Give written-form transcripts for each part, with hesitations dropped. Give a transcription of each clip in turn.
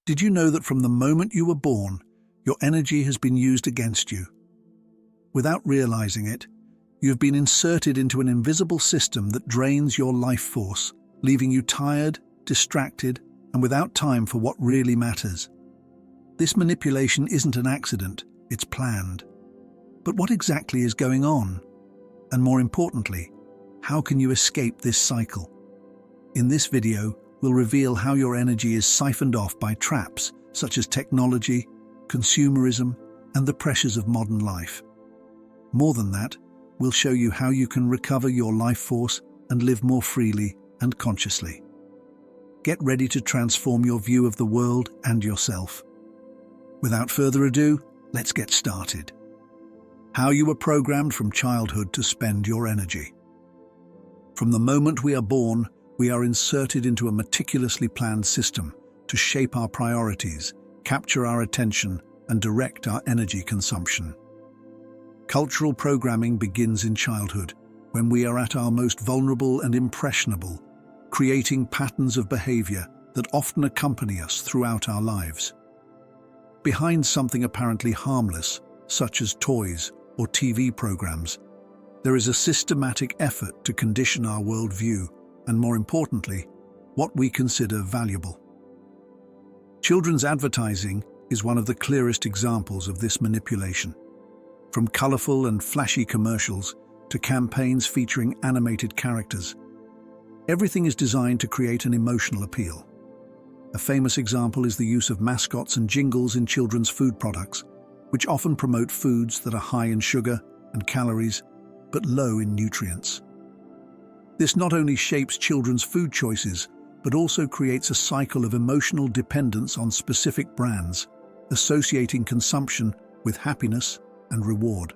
Did you know that from the moment you were born, your energy has been used against you? Without realizing it, you've been inserted into an invisible system that drains your life force, leaving you tired, distracted, and without time for what really matters. This manipulation isn't an accident, it's planned. But what exactly is going on? And more importantly, how can you escape this cycle? In this video, we'll reveal how your energy is siphoned off by traps such as technology, consumerism, and the pressures of modern life. More than that, we'll show you how you can recover your life force and live more freely and consciously. Get ready to transform your view of the world and yourself. Without further ado, let's get started. How you were programmed from childhood to spend your energy. From the moment we are born, we are inserted into a meticulously planned system to shape our priorities, capture our attention, and direct our energy consumption. Cultural programming begins in childhood, when we are at our most vulnerable and impressionable, creating patterns of behavior that often accompany us throughout our lives. Behind something apparently harmless, such as toys or TV programs, there is a systematic effort to condition our worldview and, more importantly, what we consider valuable. Children's advertising is one of the clearest examples of this manipulation. From colorful and flashy commercials to campaigns featuring animated characters, everything is designed to create an emotional appeal. A famous example is the use of mascots and jingles in children's food products, which often promote foods that are high in sugar and calories, but low in nutrients. This not only shapes children's food choices, but also creates a cycle of emotional dependence on specific brands, associating consumption with happiness and reward.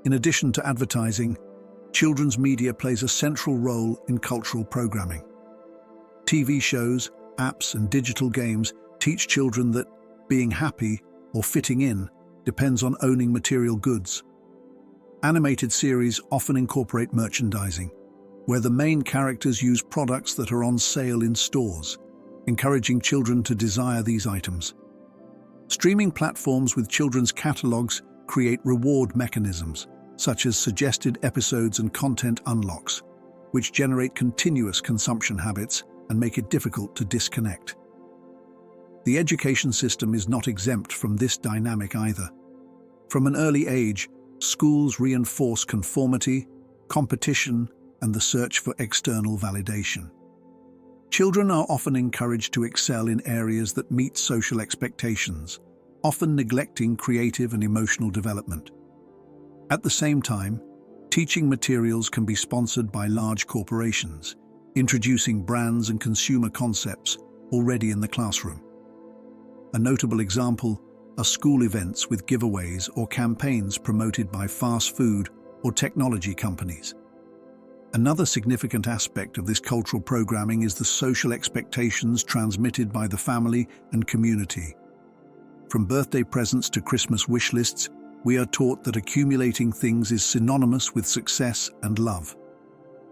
In addition to advertising, children's media plays a central role in cultural programming. TV shows, apps, and digital games teach children that being happy or fitting in depends on owning material goods. Animated series often incorporate merchandising, where the main characters use products that are on sale in stores, encouraging children to desire these items. Streaming platforms with children's catalogs create reward mechanisms, such as suggested episodes and content unlocks, which generate continuous consumption habits and make it difficult to disconnect. The education system is not exempt from this dynamic either. From an early age, schools reinforce conformity, competition, and the search for external validation. Children are often encouraged to excel in areas that meet social expectations, often neglecting creative and emotional development. At the same time, teaching materials can be sponsored by large corporations, introducing brands and consumer concepts already in the classroom. A notable example are school events with giveaways or campaigns promoted by fast food or technology companies. Another significant aspect of this cultural programming is the social expectations transmitted by the family and community. From birthday presents to Christmas wish lists, we are taught that accumulating things is synonymous with success and love.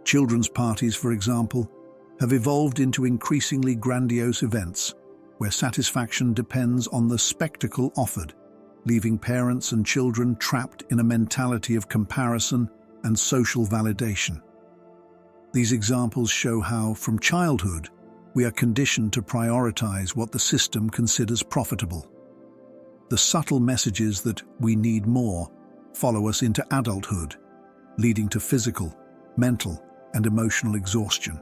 Children's parties, for example, have evolved into increasingly grandiose events where satisfaction depends on the spectacle offered, leaving parents and children trapped in a mentality of comparison and social validation. These examples show how, from childhood, we are conditioned to prioritize what the system considers profitable. The subtle messages that we need more follow us into adulthood, leading to physical, mental, and emotional exhaustion.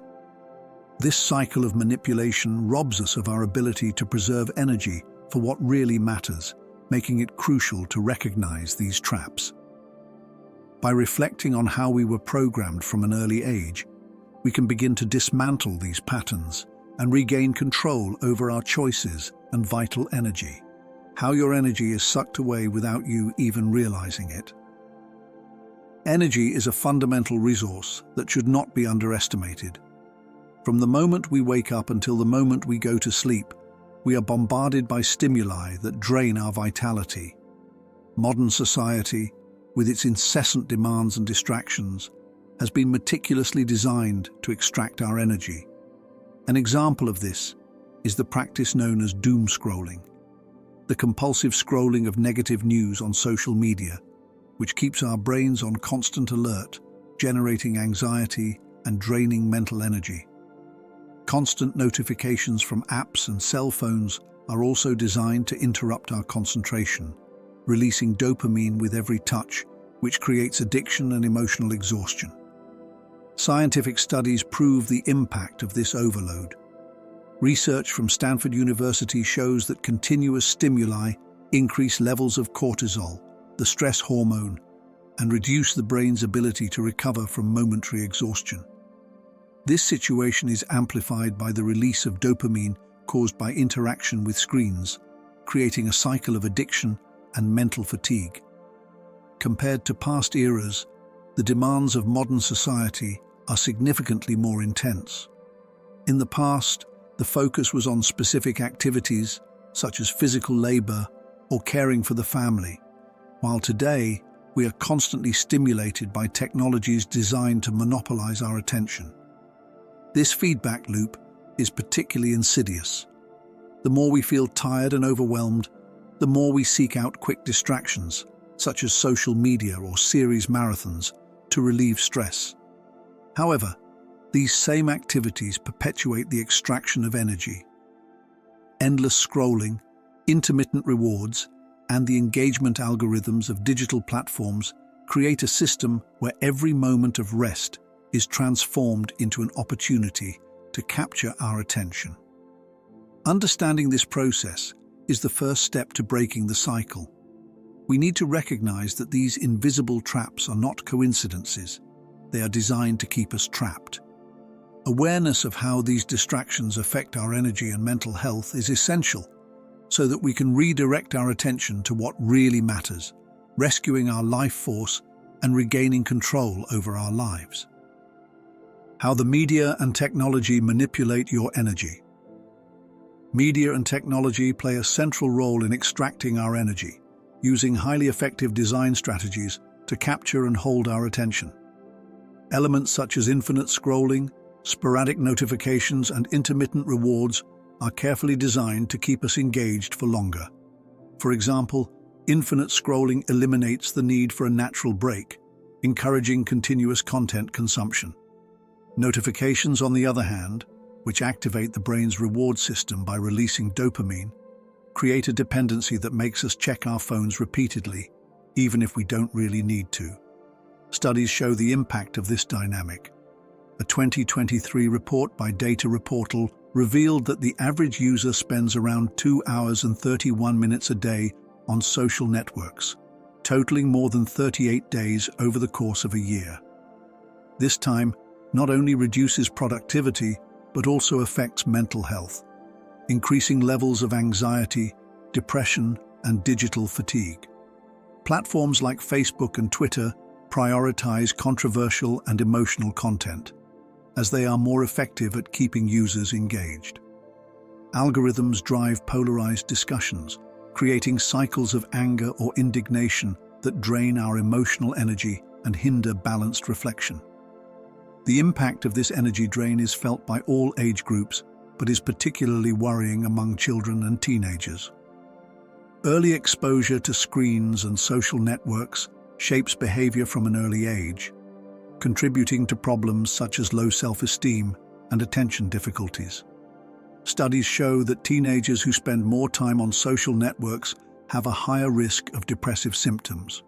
This cycle of manipulation robs us of our ability to preserve energy for what really matters, making it crucial to recognize these traps. By reflecting on how we were programmed from an early age, we can begin to dismantle these patterns and regain control over our choices and vital energy. How your energy is sucked away without you even realizing it. Energy is a fundamental resource that should not be underestimated. From the moment we wake up until the moment we go to sleep, we are bombarded by stimuli that drain our vitality. Modern society, with its incessant demands and distractions, has been meticulously designed to extract our energy. An example of this is the practice known as doom scrolling, the compulsive scrolling of negative news on social media, which keeps our brains on constant alert, generating anxiety and draining mental energy. Constant notifications from apps and cell phones are also designed to interrupt our concentration, releasing dopamine with every touch, which creates addiction and emotional exhaustion. Scientific studies prove the impact of this overload. Research from Stanford University shows that continuous stimuli increase levels of cortisol, the stress hormone, and reduce the brain's ability to recover from momentary exhaustion. This situation is amplified by the release of dopamine caused by interaction with screens, creating a cycle of addiction and mental fatigue. Compared to past eras, the demands of modern society are significantly more intense. In the past, the focus was on specific activities such as physical labor or caring for the family, while today we are constantly stimulated by technologies designed to monopolize our attention. This feedback loop is particularly insidious. The more we feel tired and overwhelmed, the more we seek out quick distractions, such as social media or series marathons, to relieve stress. However, these same activities perpetuate the extraction of energy. Endless scrolling, intermittent rewards, and the engagement algorithms of digital platforms create a system where every moment of rest is transformed into an opportunity to capture our attention. Understanding this process is the first step to breaking the cycle. We need to recognize that these invisible traps are not coincidences. They are designed to keep us trapped. Awareness of how these distractions affect our energy and mental health is essential so that we can redirect our attention to what really matters, rescuing our life force and regaining control over our lives. How the media and technology manipulate your energy. Media and technology play a central role in extracting our energy, using highly effective design strategies to capture and hold our attention. Elements such as infinite scrolling, sporadic notifications, and intermittent rewards are carefully designed to keep us engaged for longer. For example, infinite scrolling eliminates the need for a natural break, encouraging continuous content consumption. Notifications, on the other hand, which activate the brain's reward system by releasing dopamine, create a dependency that makes us check our phones repeatedly, even if we don't really need to. Studies show the impact of this dynamic. A 2023 report by Data Reportal revealed that the average user spends around 2 hours and 31 minutes a day on social networks, totaling more than 38 days over the course of a year. This time not only reduces productivity, but also affects mental health, increasing levels of anxiety, depression, and digital fatigue. Platforms like Facebook and Twitter prioritize controversial and emotional content, as they are more effective at keeping users engaged. Algorithms drive polarized discussions, creating cycles of anger or indignation that drain our emotional energy and hinder balanced reflection. The impact of this energy drain is felt by all age groups, but is particularly worrying among children and teenagers. Early exposure to screens and social networks shapes behavior from an early age, contributing to problems such as low self-esteem and attention difficulties. Studies show that teenagers who spend more time on social networks have a higher risk of depressive symptoms.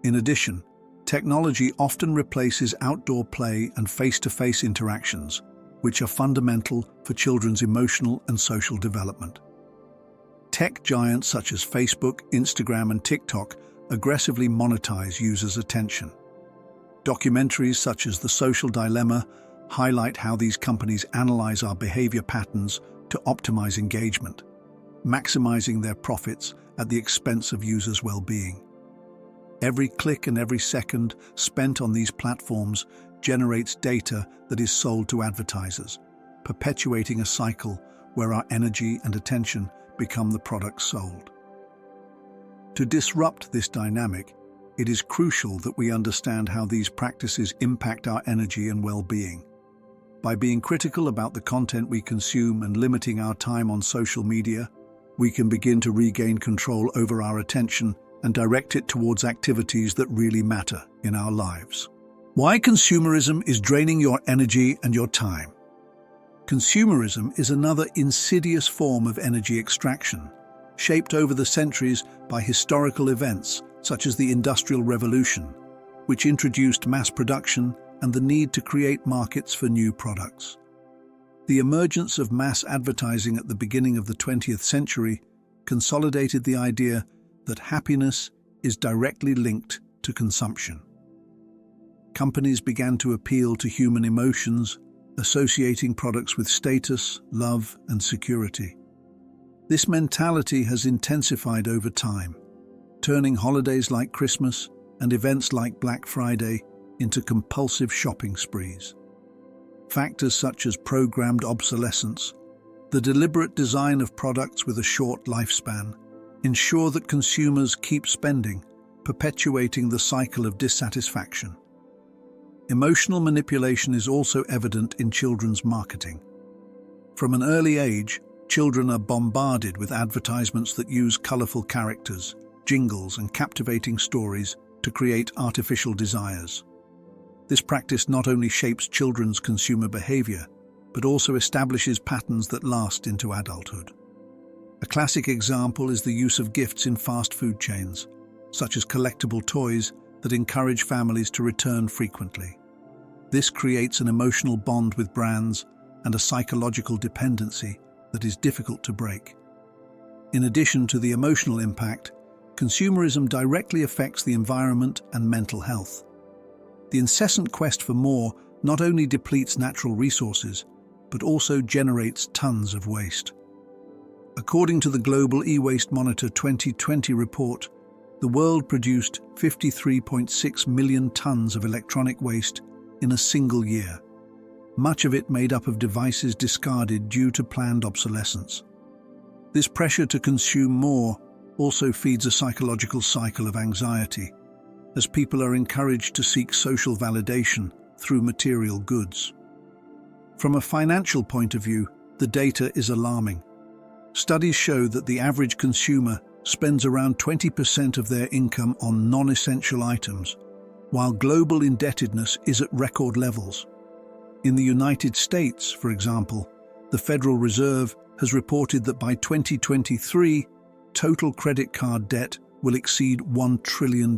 In addition, technology often replaces outdoor play and face-to-face interactions, which are fundamental for children's emotional and social development. Tech giants such as Facebook, Instagram, and TikTok aggressively monetize users' attention. Documentaries such as The Social Dilemma highlight how these companies analyze our behavior patterns to optimize engagement, maximizing their profits at the expense of users' well-being. Every click and every second spent on these platforms generates data that is sold to advertisers, perpetuating a cycle where our energy and attention become the products sold. To disrupt this dynamic, it is crucial that we understand how these practices impact our energy and well-being. By being critical about the content we consume and limiting our time on social media, we can begin to regain control over our attention and direct it towards activities that really matter in our lives. Why consumerism is draining your energy and your time. Consumerism is another insidious form of energy extraction, shaped over the centuries by historical events such as the Industrial Revolution, which introduced mass production and the need to create markets for new products. The emergence of mass advertising at the beginning of the 20th century consolidated the idea that happiness is directly linked to consumption. Companies began to appeal to human emotions, associating products with status, love, and security. This mentality has intensified over time, turning holidays like Christmas and events like Black Friday into compulsive shopping sprees. Factors such as programmed obsolescence, the deliberate design of products with a short lifespan, ensure that consumers keep spending, perpetuating the cycle of dissatisfaction. Emotional manipulation is also evident in children's marketing. From an early age, children are bombarded with advertisements that use colorful characters, jingles, and captivating stories to create artificial desires. This practice not only shapes children's consumer behavior, but also establishes patterns that last into adulthood. A classic example is the use of gifts in fast food chains, such as collectible toys that encourage families to return frequently. This creates an emotional bond with brands and a psychological dependency that is difficult to break. In addition to the emotional impact, consumerism directly affects the environment and mental health. The incessant quest for more not only depletes natural resources, but also generates tons of waste. According to the Global E-Waste Monitor 2020 report, the world produced 53.6 million tons of electronic waste in a single year, much of it made up of devices discarded due to planned obsolescence. This pressure to consume more also feeds a psychological cycle of anxiety, as people are encouraged to seek social validation through material goods. From a financial point of view, the data is alarming. Studies show that the average consumer spends around 20% of their income on non-essential items, while global indebtedness is at record levels. In the United States, for example, the Federal Reserve has reported that by 2023, total credit card debt will exceed $1 trillion.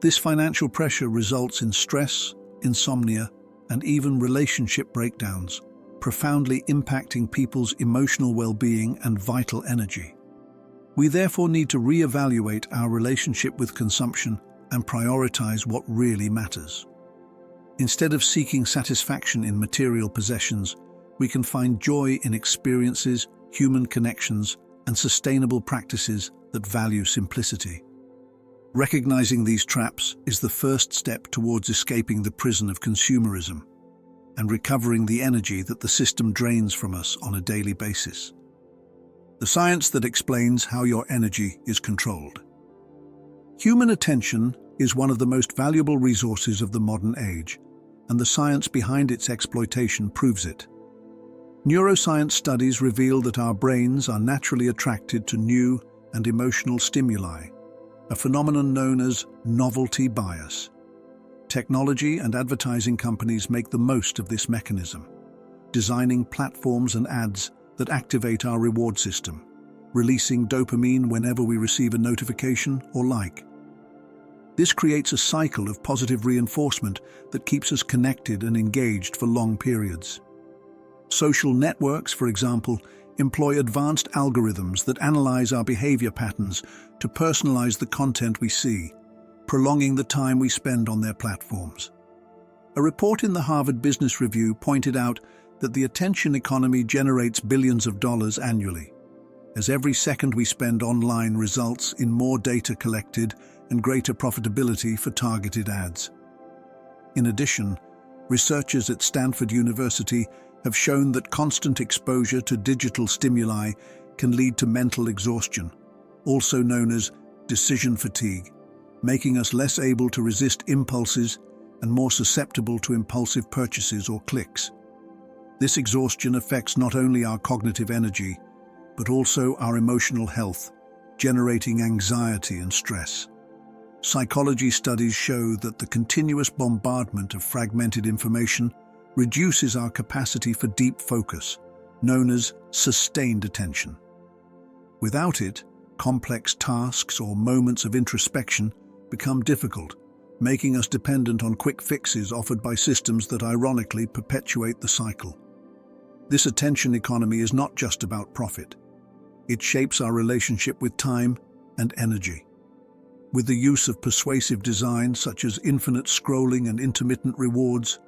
This financial pressure results in stress, insomnia, and even relationship breakdowns, profoundly impacting people's emotional well-being and vital energy. We therefore need to reevaluate our relationship with consumption and prioritize what really matters. Instead of seeking satisfaction in material possessions, we can find joy in experiences, human connections, and sustainable practices that value simplicity. Recognizing these traps is the first step towards escaping the prison of consumerism and recovering the energy that the system drains from us on a daily basis. The science that explains how your energy is controlled. Human attention is one of the most valuable resources of the modern age, and the science behind its exploitation proves it. Neuroscience studies reveal that our brains are naturally attracted to new and emotional stimuli, a phenomenon known as novelty bias. Technology and advertising companies make the most of this mechanism, designing platforms and ads that activate our reward system, releasing dopamine whenever we receive a notification or like. This creates a cycle of positive reinforcement that keeps us connected and engaged for long periods. Social networks, for example, employ advanced algorithms that analyze our behavior patterns to personalize the content we see, prolonging the time we spend on their platforms. A report in the Harvard Business Review pointed out that the attention economy generates billions of dollars annually, as every second we spend online results in more data collected and greater profitability for targeted ads. In addition, researchers at Stanford University have shown that constant exposure to digital stimuli can lead to mental exhaustion, also known as decision fatigue, making us less able to resist impulses and more susceptible to impulsive purchases or clicks. This exhaustion affects not only our cognitive energy, but also our emotional health, generating anxiety and stress. Psychology studies show that the continuous bombardment of fragmented information reduces our capacity for deep focus, known as sustained attention. Without it, complex tasks or moments of introspection become difficult, making us dependent on quick fixes offered by systems that ironically perpetuate the cycle. This attention economy is not just about profit. It shapes our relationship with time and energy. With the use of persuasive design such as infinite scrolling and intermittent rewards,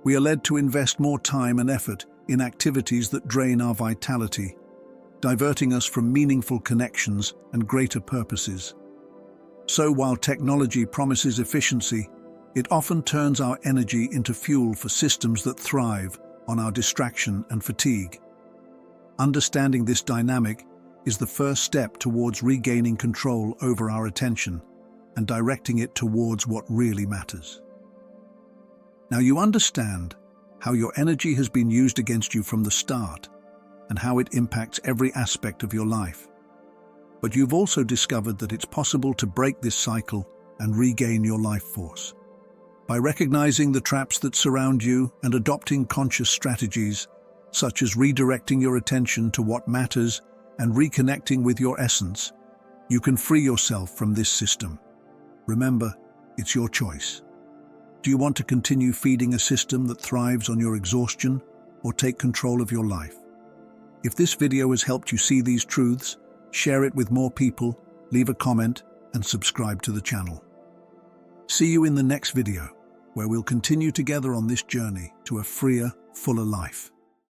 we are led to invest more time and effort in activities that drain our vitality, diverting us from meaningful connections and greater purposes. So while technology promises efficiency, it often turns our energy into fuel for systems that thrive on our distraction and fatigue. Understanding this dynamic is the first step towards regaining control over our attention and directing it towards what really matters. Now you understand how your energy has been used against you from the start and how it impacts every aspect of your life. But you've also discovered that it's possible to break this cycle and regain your life force. By recognizing the traps that surround you and adopting conscious strategies, such as redirecting your attention to what matters and reconnecting with your essence, you can free yourself from this system. Remember, it's your choice. Do you want to continue feeding a system that thrives on your exhaustion, or take control of your life? If this video has helped you see these truths, share it with more people, leave a comment, and subscribe to the channel. See you in the next video, where we'll continue together on this journey to a freer, fuller life.